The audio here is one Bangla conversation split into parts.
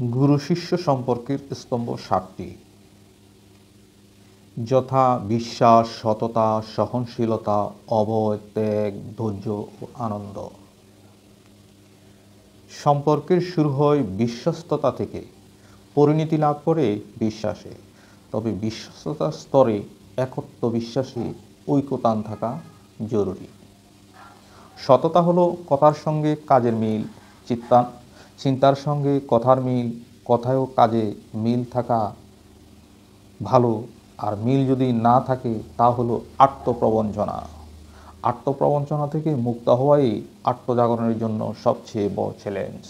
গুরু শিষ্য সম্পর্কের স্তম্ভ ৭টি, যথা বিশ্বাস, সততা, সহনশীলতা, অভয়, ত্যাগ, ধৈর্য ও আনন্দ। সম্পর্কের শুরু হয় বিশ্বস্ততা থেকে, পরিণতি লাভ করে বিশ্বাসে। তবে বিশ্বস্ততার স্তরে একত্ব বিশ্বাসে ঐকতান থাকা জরুরি। সততা হলো কথার সঙ্গে কাজের মিল, চিন্তার সঙ্গে কথার মিল, কথায় ও কাজে মিল থাকা ভালো। আর মিল যদি না থাকে তা হলো আত্মপ্রবঞ্চনা। আত্মপ্রবঞ্চনা থেকে মুক্ত হওয়াই আত্মজাগরণের জন্য সবচেয়ে বড় চ্যালেঞ্জ।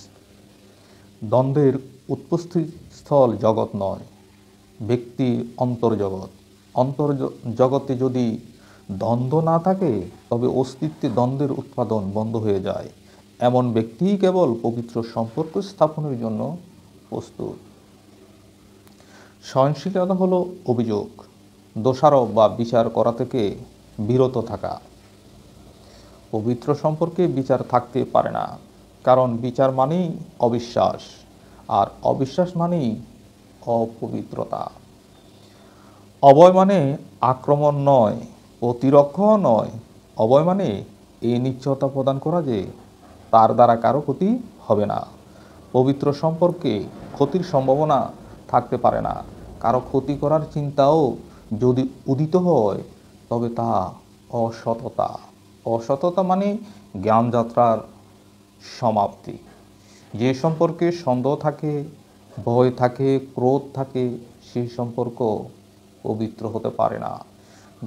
দ্বন্দ্বের উৎপত্তিস্থল জগৎ নয়, ব্যক্তির অন্তর্জগৎ। অন্তর্জগতে যদি দ্বন্দ্ব না থাকে তবে অস্তিত্বে দ্বন্দ্বের উৎপাদন বন্ধ হয়ে যায়। এমন ব্যক্তিই কেবল পবিত্র সম্পর্ক স্থাপনের জন্য প্রস্তুত। সহনশীলতা হলো অভিযোগ, দোষারোপ বা বিচার করা থেকে বিরত থাকা। পবিত্র সম্পর্কে বিচার থাকতে পারে না, কারণ বিচার মানেই অবিশ্বাস, আর অবিশ্বাস মানেই অপবিত্রতা। অভয় মানে আক্রমণ নয়, প্রতিরক্ষাও নয়। অভয় মানে এই নিশ্চয়তা প্রদান করা যে তার দ্বারা কারো ক্ষতি হবে না। পবিত্র সম্পর্কে ক্ষতির সম্ভাবনা থাকতে পারে না। কারো ক্ষতি করার চিন্তাও যদি উদিত হয় তবে তা অসততা। অসততা মানে জ্ঞানযাত্রার সমাপ্তি। যে সম্পর্কে সন্দেহ থাকে, ভয় থাকে, ক্রোধ থাকে, সেই সম্পর্ক পবিত্র হতে পারে না।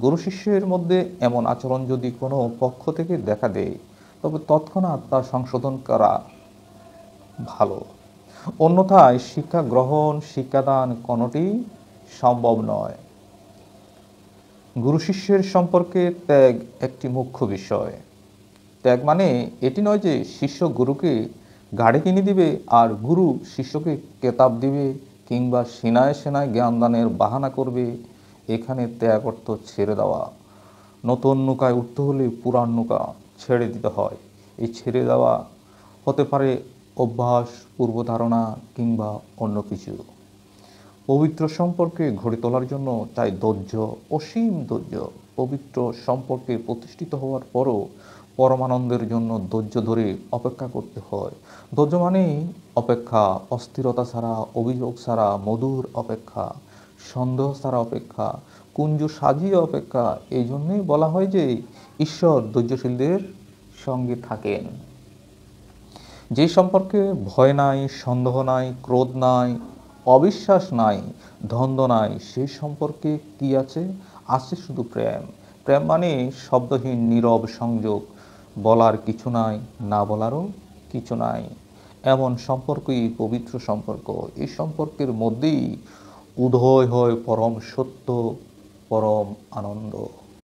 গুরু শিষ্যের মধ্যে এমন আচরণ যদি কোনো পক্ষ থেকে দেখা দেয় তবে তৎক্ষণাৎ তা সংশোধন করা ভালো। অন্যথায় শিক্ষা গ্রহণ, শিক্ষাদান কোনোটি সম্ভব নয়। গুরু শিষ্যের সম্পর্কে ত্যাগ একটি মুখ্য বিষয়। ত্যাগ মানে এটি নয় যে শিষ্য গুরুকে গাড়ি কিনে দিবে আর গুরু শিষ্যকে কেতাব দিবে কিংবা সেনায় সেনায় জ্ঞানদানের বাহানা করবে। এখানে ত্যাগ অর্থ ছেড়ে দেওয়া। নতুন নৌকায় উঠতে হলে পুরান নৌকা ছেড়ে দিতে হয়। এই ছেড়ে দেওয়া হতে পারে অভ্যাস, পূর্বধারণা কিংবা অন্য কিছু। পবিত্র সম্পর্কে গড়ে তোলার জন্য চাই ধৈর্য, অসীম ধৈর্য। পবিত্র সম্পর্কে প্রতিষ্ঠিত হওয়ার পরও পরমানন্দের জন্য ধৈর্য ধরে অপেক্ষা করতে হয়। ধৈর্য মানেই অপেক্ষা, অস্থিরতা ছাড়া, অভিযোগ ছাড়া মধুর অপেক্ষা, সন্দেহ ছাড়া অপেক্ষা, কুঞ্জ সাজিয়ে অপেক্ষা। এই জন্যই বলা হয় যে ঈশ্বর ধৈর্যশীলদের সঙ্গে থাকেন। যে সম্পর্কে ভয় নাই, সন্দেহ নাই, ক্রোধ নাই, অবিশ্বাস নাই, দ্বন্দ্ব নাই, সেই সম্পর্কে কি আছে? আছে শুধু প্রেম। প্রেম মানে শব্দহীন নীরব সংযোগ, বলার কিছু নাই, না বলারও কিছু নাই। এমন সম্পর্কই পবিত্র সম্পর্ক। এই সম্পর্কের মধ্যেই উদয় হয় পরম সত্য, পরম আনন্দ।